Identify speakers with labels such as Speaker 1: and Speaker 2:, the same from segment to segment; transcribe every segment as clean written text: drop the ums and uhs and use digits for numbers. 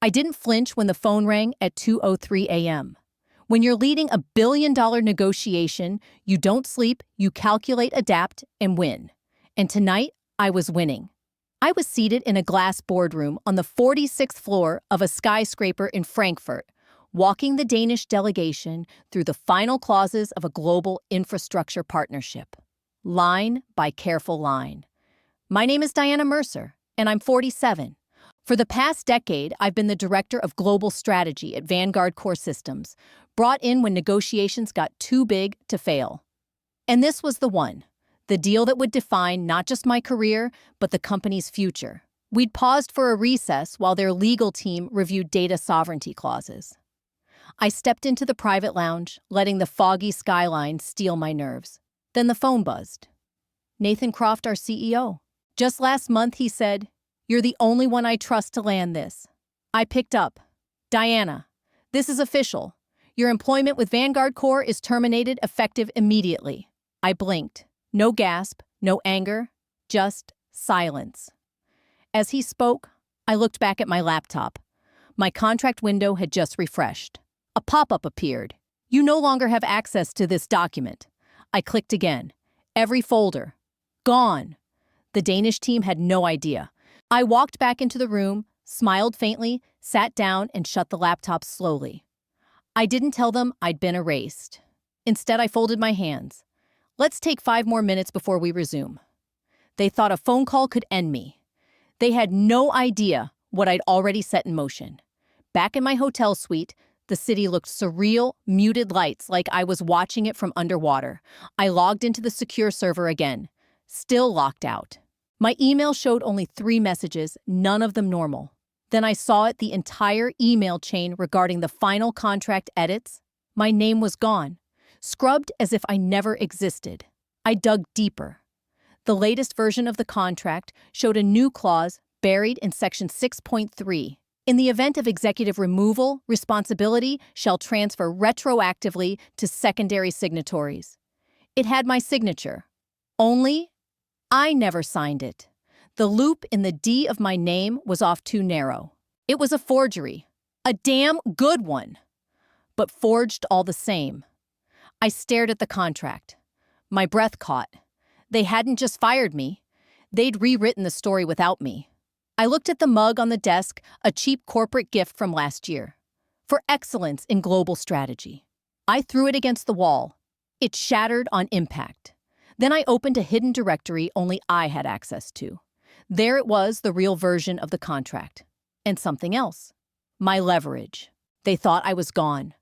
Speaker 1: I didn't flinch when the phone rang at 2:03 a.m. When you're leading a billion-dollar negotiation, you don't sleep, you calculate, adapt, and win. And tonight, I was winning. I was seated in a glass boardroom on the 46th floor of a skyscraper in Frankfurt, walking the Danish delegation through the final clauses of a global infrastructure partnership, line by careful line. My name is Diana Mercer, and I'm 47. For the past decade, I've been the director of global strategy at VanguardCore Systems, brought in when negotiations got too big to fail. And this was the one, the deal that would define not just my career, but the company's future. We'd paused for a recess while their legal team reviewed data sovereignty clauses. I stepped into the private lounge, letting the foggy skyline steal my nerves. Then the phone buzzed. Nathan Croft, our CEO. Just last month, he said, "You're the only one I trust to land this." I picked up. "Diana, this is official. Your employment with VanguardCore is terminated effective immediately." I blinked. No gasp, no anger, just silence. As he spoke, I looked back at my laptop. My contract window had just refreshed. A pop-up appeared. "You no longer have access to this document." I clicked again. Every folder. Gone. The Danish team had no idea. I walked back into the room, smiled faintly, sat down, and shut the laptop slowly. I didn't tell them I'd been erased. Instead, I folded my hands. Let's take 5 more minutes before we resume. They thought a phone call could end me. They had no idea what I'd already set in motion. Back in my hotel suite, the city looked surreal, muted lights like I was watching it from underwater. I logged into the secure server again, still locked out. My email showed only 3 messages, none of them normal. Then I saw it, the entire email chain regarding the final contract edits. My name was gone, scrubbed as if I never existed. I dug deeper. The latest version of the contract showed a new clause buried in Section 6.3. In the event of executive removal, responsibility shall transfer retroactively to secondary signatories. It had my signature. Only I never signed it. The loop in the D of my name was off too narrow. It was a forgery. A damn good one. But forged all the same. I stared at the contract. My breath caught. They hadn't just fired me. They'd rewritten the story without me. I looked at the mug on the desk, a cheap corporate gift from last year. For excellence in global strategy. I threw it against the wall. It shattered on impact. Then I opened a hidden directory only I had access to. There it was, the real version of the contract. And something else. My leverage. They thought I was gone.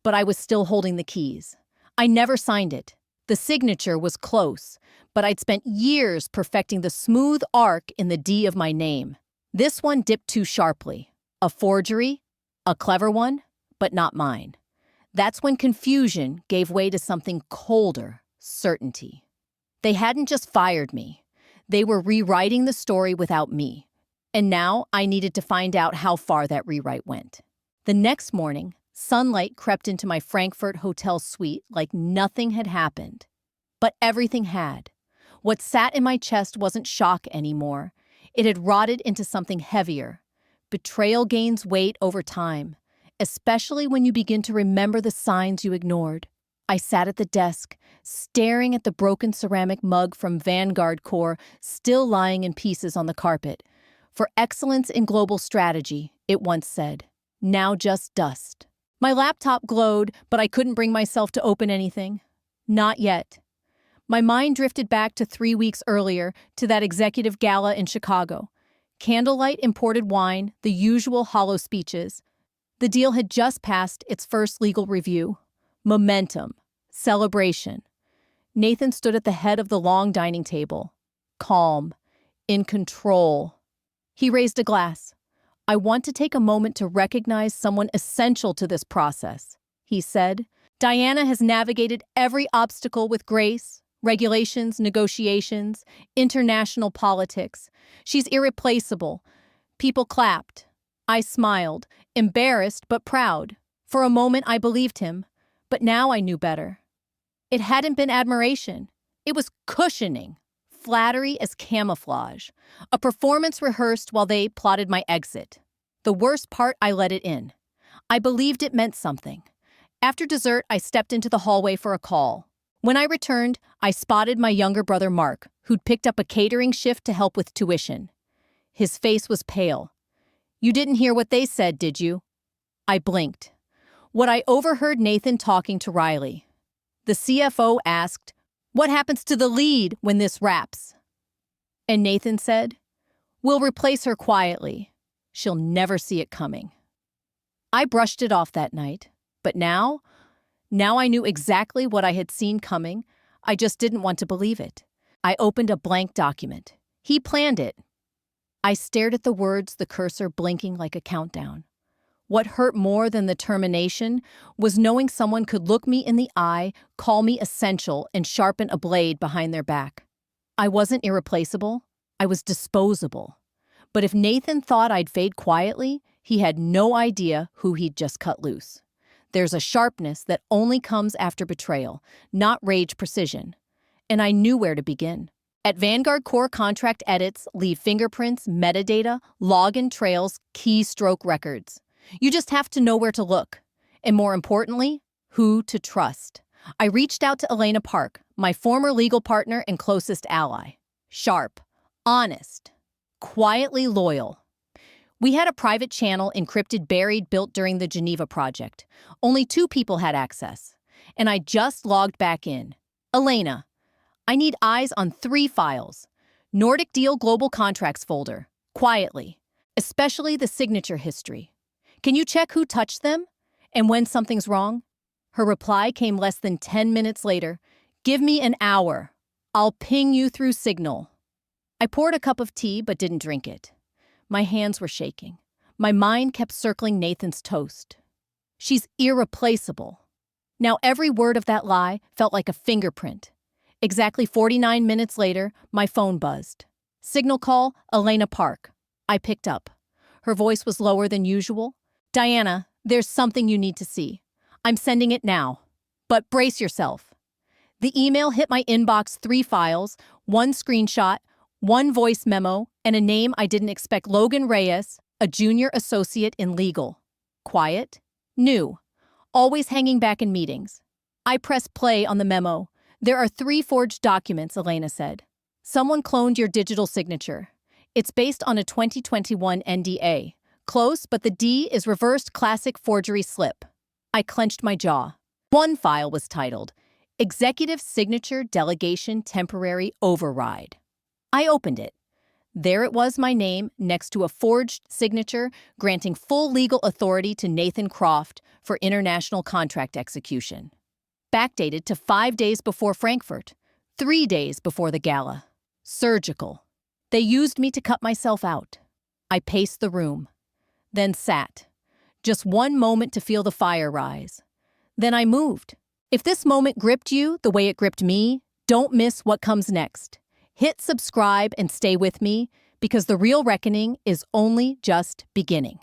Speaker 1: But I was still holding the keys. I never signed it. The signature was close, but I'd spent years perfecting the smooth arc in the D of my name. This one dipped too sharply. A forgery? A clever one, but not mine. That's when confusion gave way to something colder, certainty. They hadn't just fired me. They were rewriting the story without me. And now I needed to find out how far that rewrite went. The next morning, sunlight crept into my Frankfurt hotel suite like nothing had happened. But everything had. What sat in my chest wasn't shock anymore. It had rotted into something heavier. Betrayal gains weight over time, especially when you begin to remember the signs you ignored. I sat at the desk, staring at the broken ceramic mug from VanguardCore still lying in pieces on the carpet. For excellence in global strategy, it once said. Now just dust. My laptop glowed, but I couldn't bring myself to open anything. Not yet. My mind drifted back to 3 weeks earlier, to that executive gala in Chicago. Candlelight, imported wine, the usual hollow speeches. The deal had just passed its first legal review. Momentum. Celebration. Nathan stood at the head of the long dining table. Calm. In control. He raised a glass. "I want to take a moment to recognize someone essential to this process," he said. "Diana has navigated every obstacle with grace, regulations, negotiations, international politics. She's irreplaceable." People clapped. I smiled, embarrassed but proud. For a moment I believed him, but now I knew better. It hadn't been admiration. It was cushioning. Flattery as camouflage. A performance rehearsed while they plotted my exit. The worst part, I let it in. I believed it meant something. After dessert, I stepped into the hallway for a call. When I returned, I spotted my younger brother Mark, who'd picked up a catering shift to help with tuition. His face was pale. "You didn't hear what they said, did you?" I blinked. What I overheard Nathan talking to Riley. The CFO asked, "What happens to the lead when this wraps?" And Nathan said, "We'll replace her quietly. She'll never see it coming." I brushed it off that night, but now I knew exactly what I had seen coming. I just didn't want to believe it. I opened a blank document. He planned it. I stared at the words, the cursor blinking like a countdown. What hurt more than the termination was knowing someone could look me in the eye, call me essential, and sharpen a blade behind their back. I wasn't irreplaceable. I was disposable. But if Nathan thought I'd fade quietly, he had no idea who he'd just cut loose. There's a sharpness that only comes after betrayal, not rage precision. And I knew where to begin. At VanguardCore, contract edits leave fingerprints, metadata, login trails, keystroke records. You just have to know where to look. And more importantly, who to trust. I reached out to Elena Park, my former legal partner and closest ally. Sharp, honest, quietly loyal. We had a private channel encrypted buried built during the Geneva project. Only 2 people had access. And I just logged back in. "Elena, I need eyes on 3 files. Nordic Deal Global Contracts folder. Quietly. Especially the signature history. Can you check who touched them? And when something's wrong?" Her reply came less than 10 minutes later. "Give me an hour. I'll ping you through Signal." I poured a cup of tea but didn't drink it. My hands were shaking. My mind kept circling Nathan's toast. She's irreplaceable. Now every word of that lie felt like a fingerprint. Exactly 49 minutes later, my phone buzzed. Signal call, Elena Park. I picked up. Her voice was lower than usual. "Diana, there's something you need to see. I'm sending it now. But brace yourself." The email hit my inbox: 3 files, 1 screenshot, 1 voice memo, and a name I didn't expect: Logan Reyes, a junior associate in legal. Quiet, new, always hanging back in meetings. I pressed play on the memo. "There are 3 forged documents," Elena said. "Someone cloned your digital signature. It's based on a 2021 NDA. Close, but the D is reversed classic forgery slip." I clenched my jaw. One file was titled, "Executive Signature Delegation Temporary Override." I opened it. There it was, my name, next to a forged signature granting full legal authority to Nathan Croft for international contract execution. Backdated to 5 days before Frankfurt, 3 days before the gala. Surgical. They used me to cut myself out. I paced the room, then sat. Just one moment to feel the fire rise. Then I moved. If this moment gripped you the way it gripped me, don't miss what comes next. Hit subscribe and stay with me, because the real reckoning is only just beginning.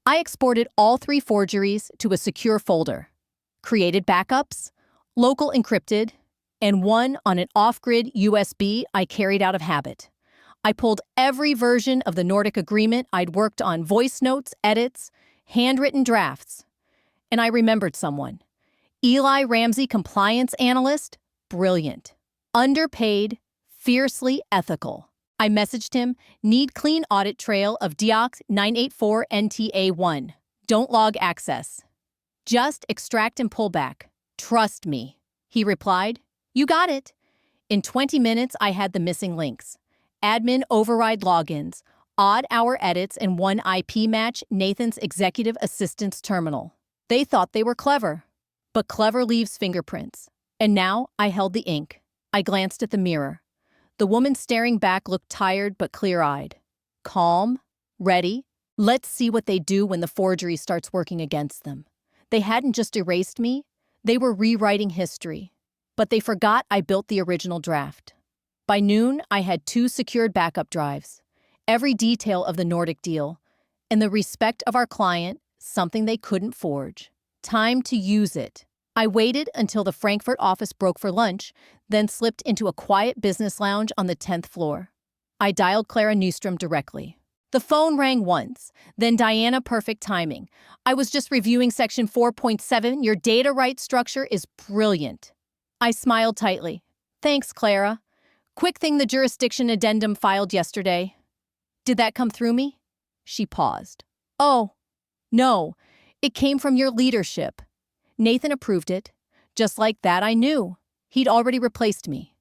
Speaker 1: I exported all 3 forgeries to a secure folder, created backups, local encrypted, and one on an off-grid USB I carried out of habit. I pulled every version of the Nordic agreement I'd worked on: voice notes, edits, handwritten drafts. And I remembered someone. Eli Ramsey, compliance analyst, brilliant. Underpaid, fiercely ethical. I messaged him, "Need clean audit trail of Diox 984 NTA1. Don't log access. Just extract and pull back. Trust me." He replied, "You got it." In 20 minutes, I had the missing links. Admin override logins, odd hour edits, and 1 IP match: Nathan's executive assistant's terminal. They thought they were clever. But clever leaves fingerprints. And now I held the ink. I glanced at the mirror. The woman staring back looked tired but clear-eyed. Calm, ready. Let's see what they do when the forgery starts working against them. They hadn't just erased me, they were rewriting history. But they forgot I built the original draft. By noon, I had 2 secured backup drives, every detail of the Nordic deal, and the respect of our client, something they couldn't forge. Time to use it. I waited until the Frankfurt office broke for lunch, then slipped into a quiet business lounge on the 10th floor. I dialed Clara Nystrom directly. The phone rang once, then Diana, perfect timing. I was just reviewing section 4.7. Your data right structure is brilliant. I smiled tightly. Thanks, Clara. Quick thing, the jurisdiction addendum filed yesterday. Did that come through me? She paused. Oh, no. It came from your leadership. Nathan approved it. Just like that, I knew. He'd already replaced me.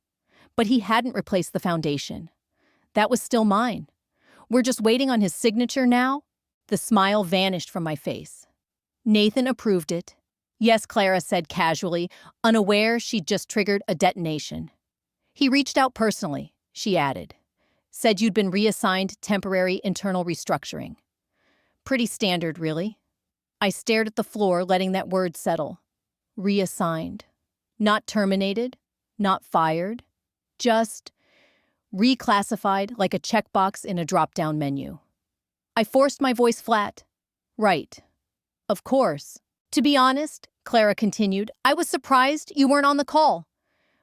Speaker 1: But he hadn't replaced the foundation. That was still mine. We're just waiting on his signature now. The smile vanished from my face. Nathan approved it. Yes, Clara said casually, unaware she'd just triggered a detonation. He reached out personally, she added. Said you'd been reassigned temporary internal restructuring. Pretty standard, really. I stared at the floor, letting that word settle. Reassigned. Not terminated, not fired, just reclassified like a checkbox in a drop-down menu. I forced my voice flat. Right. Of course. To be honest, Clara continued, I was surprised you weren't on the call.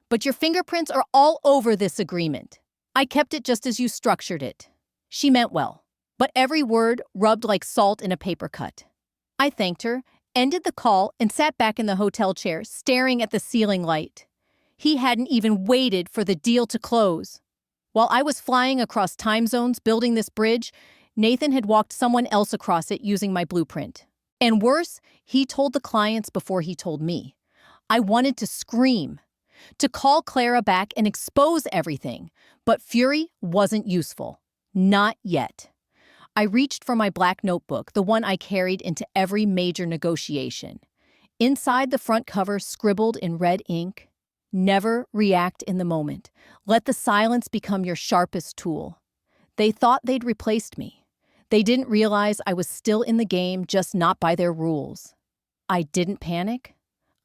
Speaker 1: But your fingerprints are all over this agreement. I kept it just as you structured it. She meant well, but every word rubbed like salt in a paper cut. I thanked her, ended the call, and sat back in the hotel chair, staring at the ceiling light. He hadn't even waited for the deal to close. While I was flying across time zones building this bridge, Nathan had walked someone else across it using my blueprint. And worse, he told the clients before he told me. I wanted to scream, to call Clara back and expose everything, but fury wasn't useful. Not yet. I reached for my black notebook, the one I carried into every major negotiation. Inside the front cover, scribbled in red ink, never react in the moment. Let the silence become your sharpest tool. They thought they'd replaced me. They didn't realize I was still in the game, just not by their rules. I didn't panic.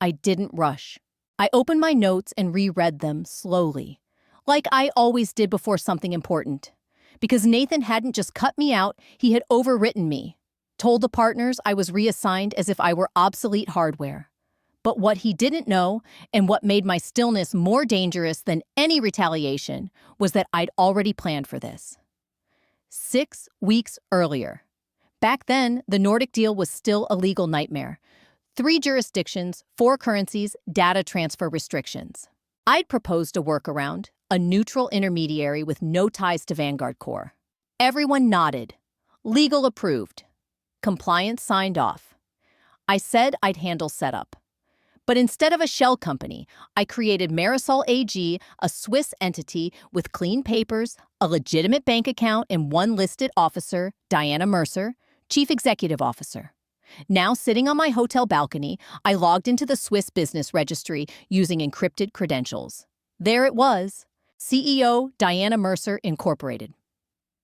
Speaker 1: I didn't rush. I opened my notes and reread them slowly, like I always did before something important. Because Nathan hadn't just cut me out, he had overwritten me. Told the partners I was reassigned as if I were obsolete hardware. But what he didn't know, and what made my stillness more dangerous than any retaliation, was that I'd already planned for this. 6 weeks earlier. Back then, the Nordic deal was still a legal nightmare. 3 jurisdictions, 4 currencies, data transfer restrictions. I'd proposed a workaround, a neutral intermediary with no ties to VanguardCore. Everyone nodded. Legal approved. Compliance signed off. I said I'd handle setup. But instead of a shell company, I created Marisol AG, a Swiss entity with clean papers, a legitimate bank account, and one listed officer, Diana Mercer, Chief Executive Officer. Now, sitting on my hotel balcony, I logged into the Swiss business registry using encrypted credentials. There it was, CEO Diana Mercer Incorporated.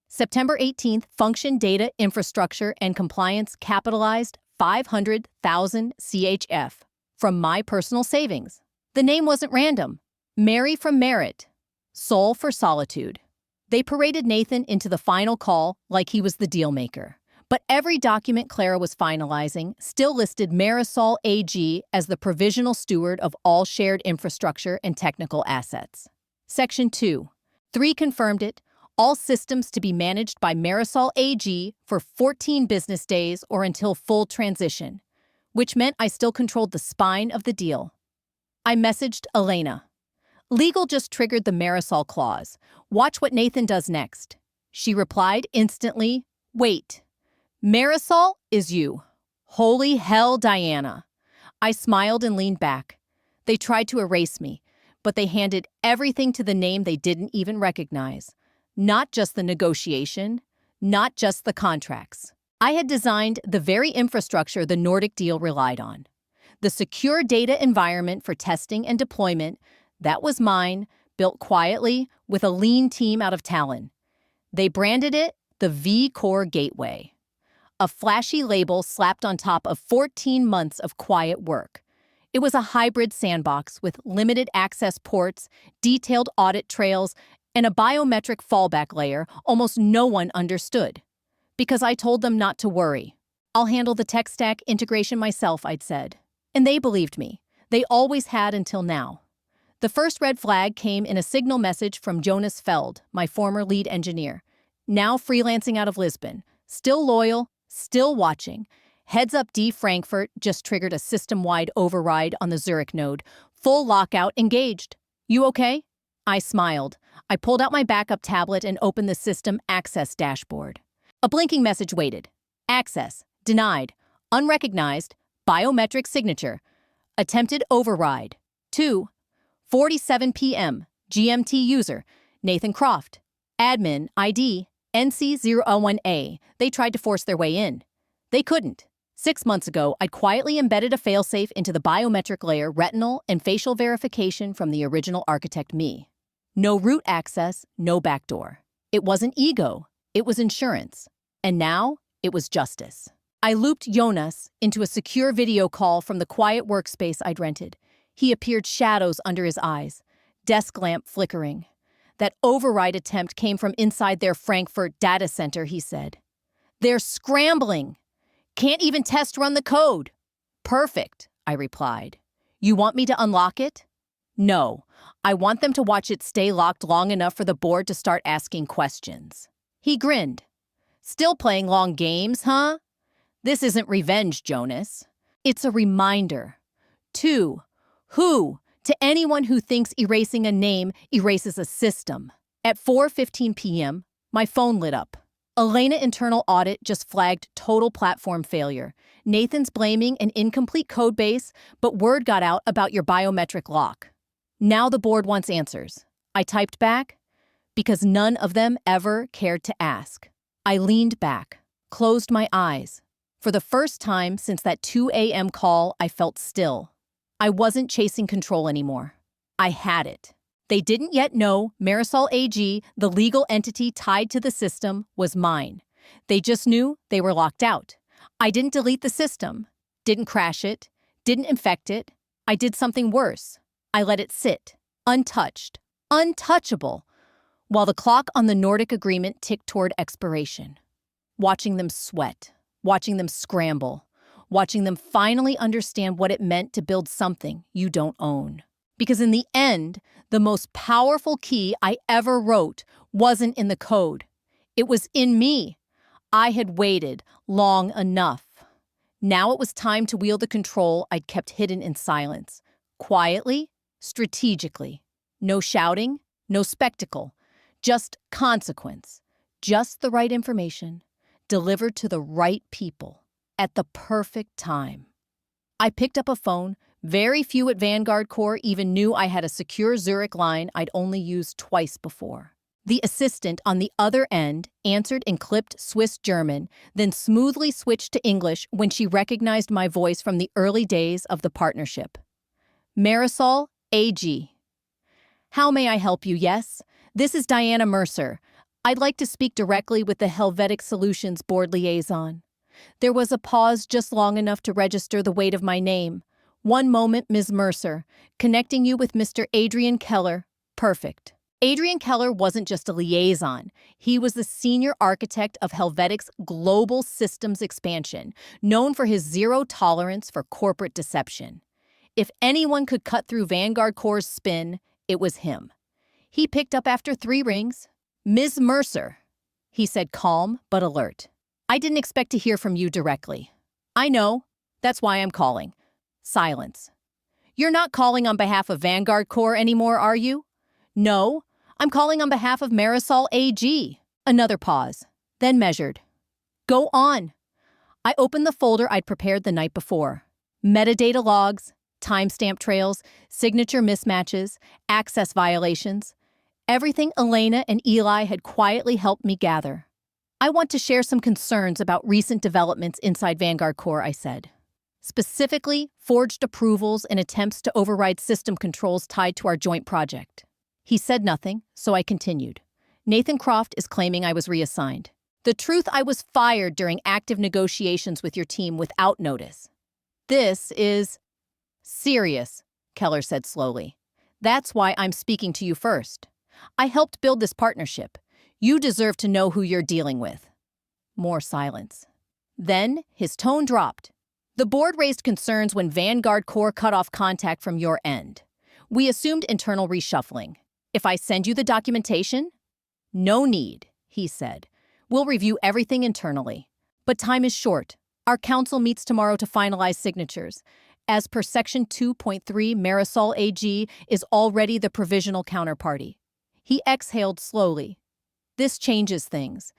Speaker 1: September 18th, function, data, infrastructure, and compliance capitalized 500,000 CHF. From my personal savings. The name wasn't random. Mary from Merit. Soul for Solitude. They paraded Nathan into the final call like he was the deal maker. But every document Clara was finalizing still listed Marisol AG as the provisional steward of all shared infrastructure and technical assets. Section 2. 3 confirmed it. All systems to be managed by Marisol AG for 14 business days or until full transition. Which meant I still controlled the spine of the deal. I messaged Elena. Legal just triggered the Marisol clause. Watch what Nathan does next. She replied instantly, wait. Marisol is you. Holy hell, Diana. I smiled and leaned back. They tried to erase me, but they handed everything to the name they didn't even recognize. Not just the negotiation, not just the contracts. I had designed the very infrastructure the Nordic deal relied on. The secure data environment for testing and deployment, that was mine, built quietly with a lean team out of Tallinn. They branded it the VanguardCore Gateway. A flashy label slapped on top of 14 months of quiet work. It was a hybrid sandbox with limited access ports, detailed audit trails, and a biometric fallback layer almost no one understood. Because I told them not to worry. I'll handle the tech stack integration myself, I'd said. And they believed me. They always had until now. The first red flag came in a signal message from Jonas Feld, my former lead engineer. Now freelancing out of Lisbon. Still loyal, still watching. Heads up D. Frankfurt just triggered a system-wide override on the Zurich node. Full lockout engaged. You okay? I smiled. I pulled out my backup tablet and opened the system access dashboard. A blinking message waited. Access denied. Unrecognized. Biometric signature. Attempted override. 2:47 p.m. GMT user. Nathan Croft. Admin ID NC01A. They tried to force their way in. They couldn't. 6 months ago, I'd quietly embedded a failsafe into the biometric layer, retinal, and facial verification from the original architect me. No root access, no backdoor. It wasn't ego, it was insurance. And now, it was justice. I looped Jonas into a secure video call from the quiet workspace I'd rented. He appeared shadows under his eyes, desk lamp flickering. That override attempt came from inside their Frankfurt data center, he said. They're scrambling. Can't even test run the code. Perfect, I replied. You want me to unlock it? No, I want them to watch it stay locked long enough for the board to start asking questions. He grinned. Still playing long games, huh? This isn't revenge, Jonas. It's a reminder. To anyone who thinks erasing a name erases a system. At 4:15 p.m., my phone lit up. Elena internal audit just flagged total platform failure. Nathan's blaming an incomplete code base, but word got out about your biometric lock. Now the board wants answers. I typed back, because none of them ever cared to ask. I leaned back, closed my eyes. For the first time since that 2 a.m. call, I felt still. I wasn't chasing control anymore. I had it. They didn't yet know Marisol AG, the legal entity tied to the system, was mine. They just knew they were locked out. I didn't delete the system, didn't crash it, didn't infect it. I did something worse. I let it sit, untouched, untouchable, while the clock on the Nordic agreement ticked toward expiration. Watching them sweat, watching them scramble, watching them finally understand what it meant to build something you don't own. Because in the end, the most powerful key I ever wrote wasn't in the code. It was in me. I had waited long enough. Now it was time to wield the control I'd kept hidden in silence. Quietly, strategically. No shouting, no spectacle. Just consequence. Just the right information, delivered to the right people, at the perfect time. I picked up a phone. Very few at VanguardCore even knew I had a secure Zurich line I'd only used twice before. The assistant on the other end answered in clipped Swiss German, then smoothly switched to English when she recognized my voice from the early days of the partnership. Marisol AG. How may I help you? Yes, this is Diana Mercer. I'd like to speak directly with the Helvetic Solutions board liaison. There was a pause just long enough to register the weight of my name. One moment, Ms. Mercer. Connecting you with Mr. Adrian Keller. Perfect. Adrian Keller wasn't just a liaison. He was the senior architect of Helvetic's global systems expansion, known for his zero tolerance for corporate deception. If anyone could cut through VanguardCore's spin, it was him. He picked up after 3 rings. Ms. Mercer, he said, calm but alert. I didn't expect to hear from you directly. I know. That's why I'm calling. Silence. You're not calling on behalf of VanguardCore anymore, are you? No, I'm calling on behalf of Marisol AG. Another pause, then measured. Go on. I opened the folder I'd prepared the night before. Metadata logs, timestamp trails, signature mismatches, access violations. Everything Elena and Eli had quietly helped me gather. I want to share some concerns about recent developments inside VanguardCore, I said. Specifically, forged approvals and attempts to override system controls tied to our joint project. He said nothing, so I continued. Nathan Croft is claiming I was reassigned. The truth, I was fired during active negotiations with your team without notice. This is serious, Keller said slowly. That's why I'm speaking to you first. I helped build this partnership. You deserve to know who you're dealing with. More silence. Then his tone dropped. The board raised concerns when VanguardCore cut off contact from your end. We assumed internal reshuffling. If I send you the documentation? No need, he said. We'll review everything internally. But time is short. Our council meets tomorrow to finalize signatures. As per Section 2.3, Marisol AG is already the provisional counterparty. He exhaled slowly. This changes things.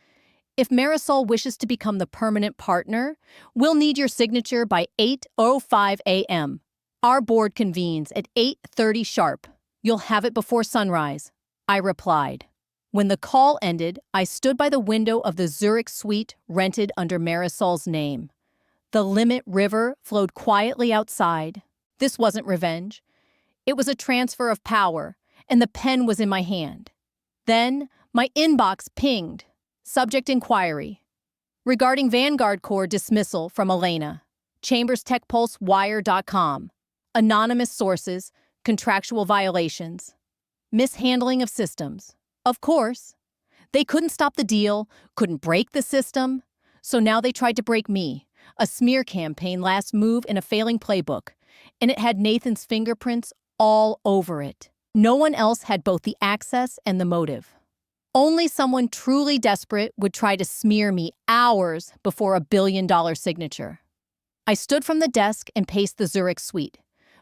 Speaker 1: If Marisol wishes to become the permanent partner, we'll need your signature by 8:05 a.m. Our board convenes at 8:30 sharp. You'll have it before sunrise, I replied. When the call ended, I stood by the window of the Zurich suite rented under Marisol's name. The Limit River flowed quietly outside. This wasn't revenge. It was a transfer of power, and the pen was in my hand. Then, my inbox pinged. Subject inquiry. Regarding VanguardCore dismissal from Elena. ChambersTechPulseWire.com. Anonymous sources. Contractual violations. Mishandling of systems. Of course. They couldn't stop the deal, couldn't break the system. So now they tried to break me. A smear campaign, last move in a failing playbook. And it had Nathan's fingerprints all over it. No one else had both the access and the motive. Only someone truly desperate would try to smear me hours before a billion-dollar signature. I stood from the desk and paced the Zurich suite.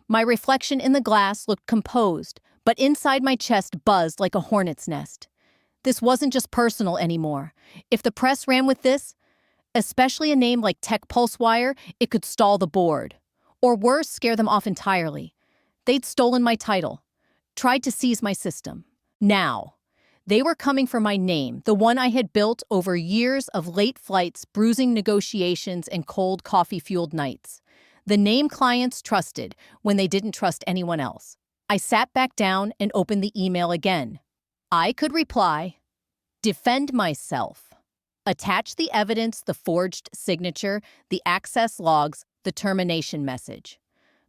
Speaker 1: My reflection in the glass looked composed, but inside my chest buzzed like a hornet's nest. This wasn't just personal anymore. If the press ran with this, especially a name like Tech Pulsewire, it could stall the board. Or worse, scare them off entirely. They'd stolen my title, tried to seize my system. Now, they were coming for my name, the one I had built over years of late flights, bruising negotiations, and cold coffee-fueled nights. The name clients trusted when they didn't trust anyone else. I sat back down and opened the email again. I could reply, defend myself, attach the evidence, the forged signature, the access logs, the termination message.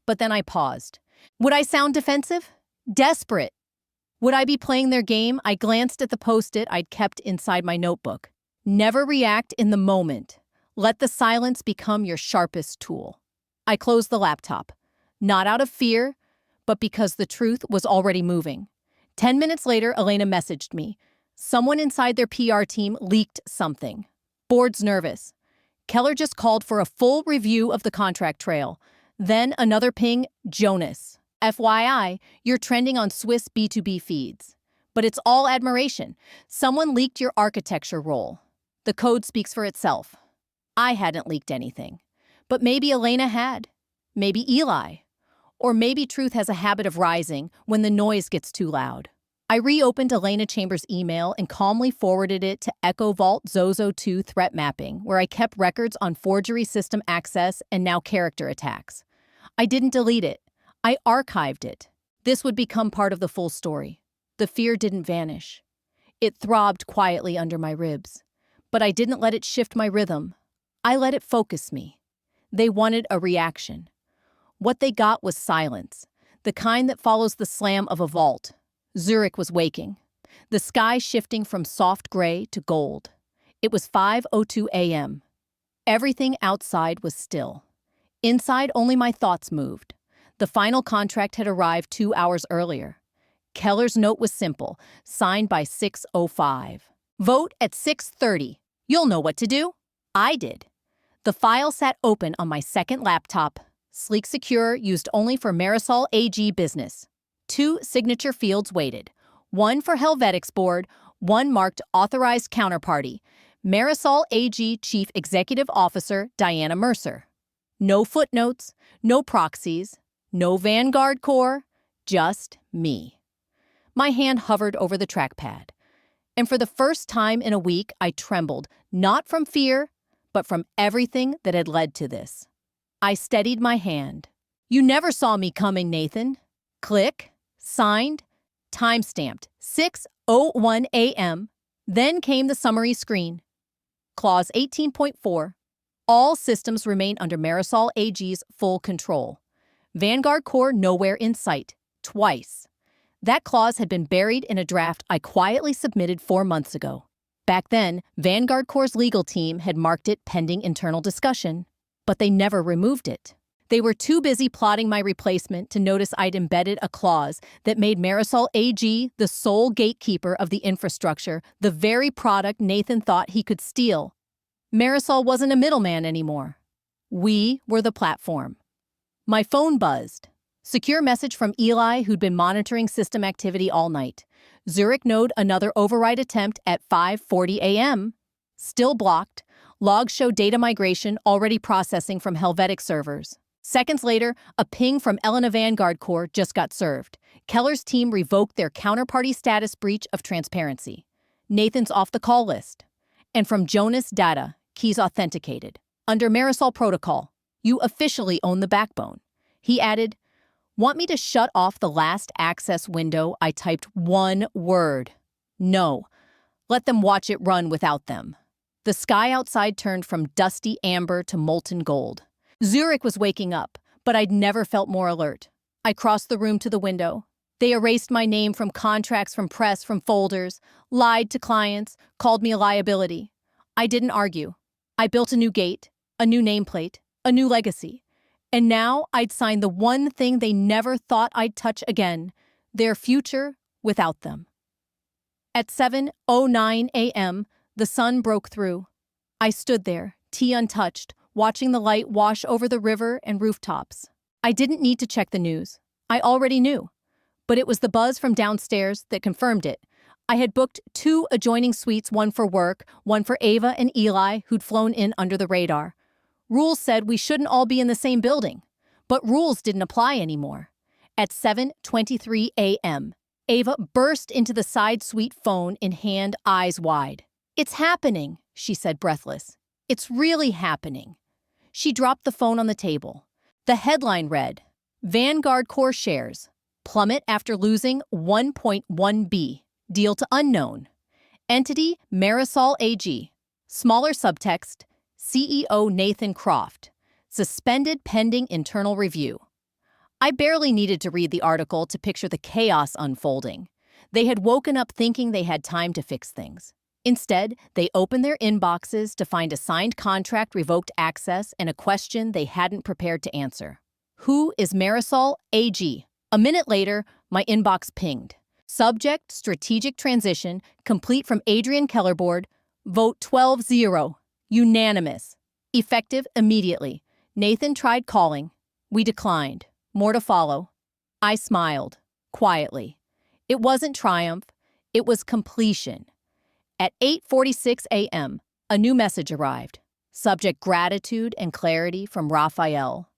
Speaker 1: But then I paused. Would I sound defensive? Desperate? Would I be playing their game? I glanced at the post-it I'd kept inside my notebook. Never react in the moment. Let the silence become your sharpest tool. I closed the laptop, not out of fear, but because the truth was already moving. 10 minutes later, Elena messaged me. Someone inside their PR team leaked something. Board's nervous. Keller just called for a full review of the contract trail. Then another ping, Jonas. FYI, you're trending on Swiss B2B feeds. But it's all admiration. Someone leaked your architecture role. The code speaks for itself. I hadn't leaked anything. But maybe Elena had. Maybe Eli. Or maybe truth has a habit of rising when the noise gets too loud. I reopened Elena Chambers' email and calmly forwarded it to Echo Vault Zozo 2 threat mapping, where I kept records on forgery system access and now character attacks. I didn't delete it. I archived it. This would become part of the full story. The fear didn't vanish. It throbbed quietly under my ribs. But I didn't let it shift my rhythm. I let it focus me. They wanted a reaction. What they got was silence, the kind that follows the slam of a vault. Zurich was waking, the sky shifting from soft gray to gold. It was 5:02 a.m. Everything outside was still. Inside, only my thoughts moved. The final contract had arrived 2 hours earlier. Keller's note was simple, signed by 6:05. Vote at 6:30. You'll know what to do. I did. The file sat open on my second laptop, sleek secure, used only for Marisol AG business. 2 signature fields waited. One for Helvetic's board, one marked authorized counterparty, Marisol AG Chief Executive Officer Diana Mercer. No footnotes, no proxies, no VanguardCore, just me. My hand hovered over the trackpad. And for the first time in a week, I trembled, not from fear, but from everything that had led to this. I steadied my hand. You never saw me coming, Nathan. Click, signed, timestamped, 6:01 a.m. Then came the summary screen. Clause 18.4. All systems remain under Marisol AG's full control. VanguardCore nowhere in sight. Twice. That clause had been buried in a draft I quietly submitted 4 months ago. Back then, VanguardCore's legal team had marked it pending internal discussion, but they never removed it. They were too busy plotting my replacement to notice I'd embedded a clause that made Marisol AG the sole gatekeeper of the infrastructure, the very product Nathan thought he could steal. Marisol wasn't a middleman anymore. We were the platform. My phone buzzed. Secure message from Eli, who'd been monitoring system activity all night. Zurich node another override attempt at 5:40 a.m. Still blocked. Logs show data migration already processing from Helvetic servers. Seconds later, a ping from Elena VanguardCore just got served. Keller's team revoked their counterparty status breach of transparency. Nathan's off the call list. And from Jonas Data, keys authenticated. Under Marisol protocol, you officially own the backbone. He added, "Want me to shut off the last access window?" I typed one word. No. Let them watch it run without them. The sky outside turned from dusty amber to molten gold. Zurich was waking up, but I'd never felt more alert. I crossed the room to the window. They erased my name from contracts, from press, from folders, lied to clients, called me a liability. I didn't argue. I built a new gate, a new nameplate, a new legacy. And now I'd signed the one thing they never thought I'd touch again, their future without them. At 7:09 a.m., the sun broke through. I stood there, tea untouched, watching the light wash over the river and rooftops. I didn't need to check the news. I already knew. But it was the buzz from downstairs that confirmed it. I had booked 2 adjoining suites, one for work, one for Ava and Eli, who'd flown in under the radar. Rules said we shouldn't all be in the same building. But rules didn't apply anymore. At 7:23 a.m., Ava burst into the side suite, phone in hand, eyes wide. "It's happening," she said, breathless. "It's really happening." She dropped the phone on the table. The headline read, "VanguardCore shares plummet after losing 1.1 B. Deal to unknown. Entity Marisol AG. Smaller subtext, CEO Nathan Croft. Suspended pending internal review." I barely needed to read the article to picture the chaos unfolding. They had woken up thinking they had time to fix things. Instead, they opened their inboxes to find a signed contract, revoked access, and a question they hadn't prepared to answer. Who is Marisol AG? A minute later, my inbox pinged. Subject, strategic transition, complete from Adrian Kellerboard. Vote 12-0. Unanimous. Effective immediately. Nathan tried calling. We declined. More to follow. I smiled, quietly. It wasn't triumph. It was completion. At 8:46 a.m., a new message arrived. Subject, gratitude and clarity from Raphael.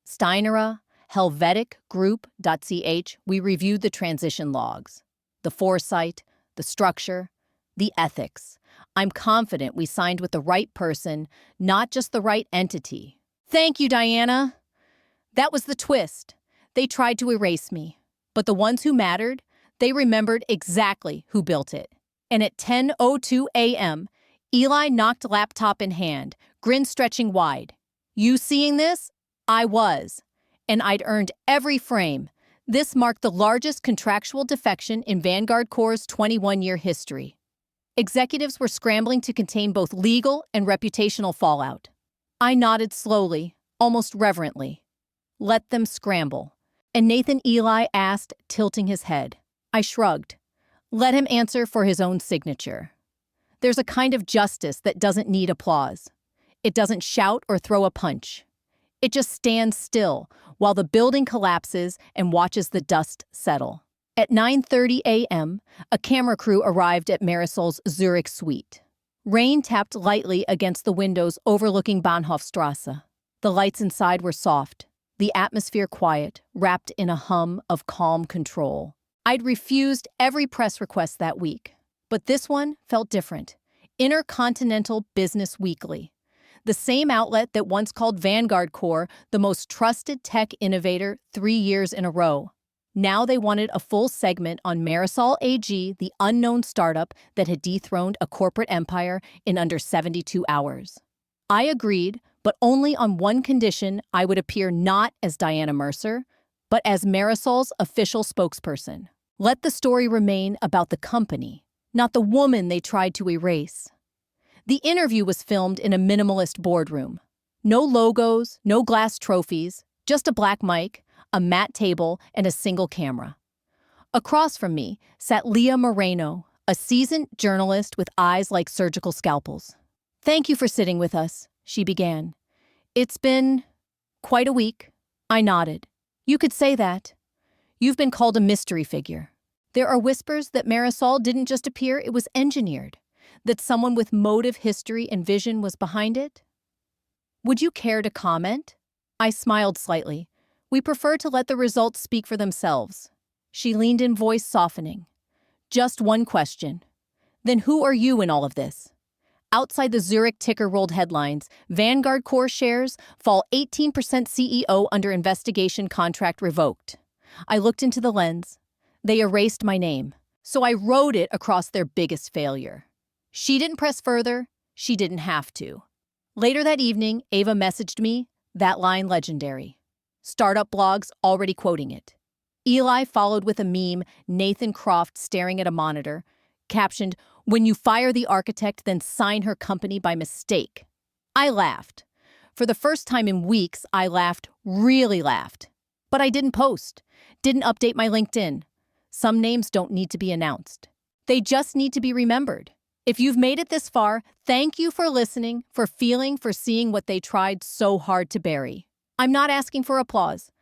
Speaker 1: Steinera, Helvetic Group.ch. We reviewed the transition logs. The foresight, the structure, the ethics. I'm confident we signed with the right person, not just the right entity. Thank you, Diana. That was the twist. They tried to erase me. But the ones who mattered, they remembered exactly who built it. And at 10:02 a.m., Eli knocked laptop in hand, grin stretching wide. You seeing this? I was. And I'd earned every frame. This marked the largest contractual defection in VanguardCore's 21-year history. Executives were scrambling to contain both legal and reputational fallout. I nodded slowly, almost reverently. Let them scramble. And Nathan Eli asked, tilting his head. I shrugged. Let him answer for his own signature. There's a kind of justice that doesn't need applause. It doesn't shout or throw a punch. It just stands still while the building collapses and watches the dust settle. At 9:30 a.m., a camera crew arrived at Marisol's Zurich suite. Rain tapped lightly against the windows overlooking Bahnhofstrasse. The lights inside were soft, the atmosphere quiet, wrapped in a hum of calm control. I'd refused every press request that week, but this one felt different. Intercontinental Business Weekly. The same outlet that once called VanguardCore the most trusted tech innovator 3 years in a row. Now they wanted a full segment on Marisol AG, the unknown startup that had dethroned a corporate empire in under 72 hours. I agreed, but only on one condition: I would appear not as Diana Mercer, but as Marisol's official spokesperson. Let the story remain about the company, not the woman they tried to erase. The interview was filmed in a minimalist boardroom. No logos, no glass trophies, Just a black mic, a matte table, and a single camera. Across from me sat Leah Moreno, a seasoned journalist with eyes like surgical scalpels. "Thank you for sitting with us," she began. "It's been quite a week." I nodded. "You could say that. You've been called a mystery figure. There are whispers that Marisol didn't just appear, it was engineered, that someone with motive, history, and vision was behind it. Would you care to comment?" I smiled slightly. "We prefer to let the results speak for themselves." She leaned in, voice softening. "Just one question. Then who are you in all of this?" Outside the Zurich ticker rolled headlines, VanguardCore shares fall 18%, CEO under investigation, contract revoked. I looked into the lens. They erased my name, so I wrote it across their biggest failure. She didn't press further. She didn't have to. Later that evening, Ava messaged me, that line legendary. Startup blogs already quoting it. Eli followed with a meme, Nathan Croft staring at a monitor, captioned, "When you fire the architect, then sign her company by mistake." I laughed. For the first time in weeks, I laughed, really laughed. But I didn't post, didn't update my LinkedIn. Some names don't need to be announced. They just need to be remembered. If you've made it this far, thank you for listening, for feeling, for seeing what they tried so hard to bury. I'm not asking for applause.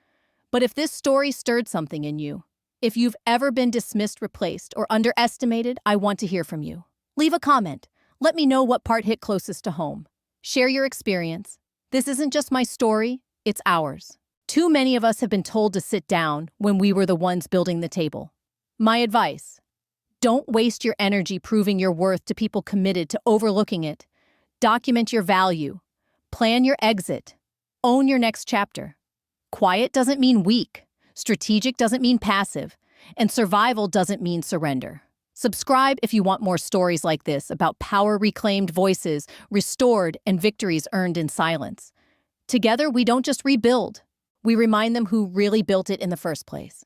Speaker 1: But if this story stirred something in you, if you've ever been dismissed, replaced, or underestimated, I want to hear from you. Leave a comment. Let me know what part hit closest to home. Share your experience. This isn't just my story, it's ours. Too many of us have been told to sit down when we were the ones building the table. My advice: don't waste your energy proving your worth to people committed to overlooking it. Document your value. Plan your exit. Own your next chapter. Quiet doesn't mean weak. Strategic doesn't mean passive. And survival doesn't mean surrender. Subscribe if you want more stories like this about power reclaimed, voices restored, and victories earned in silence. Together, we don't just rebuild. We remind them who really built it in the first place.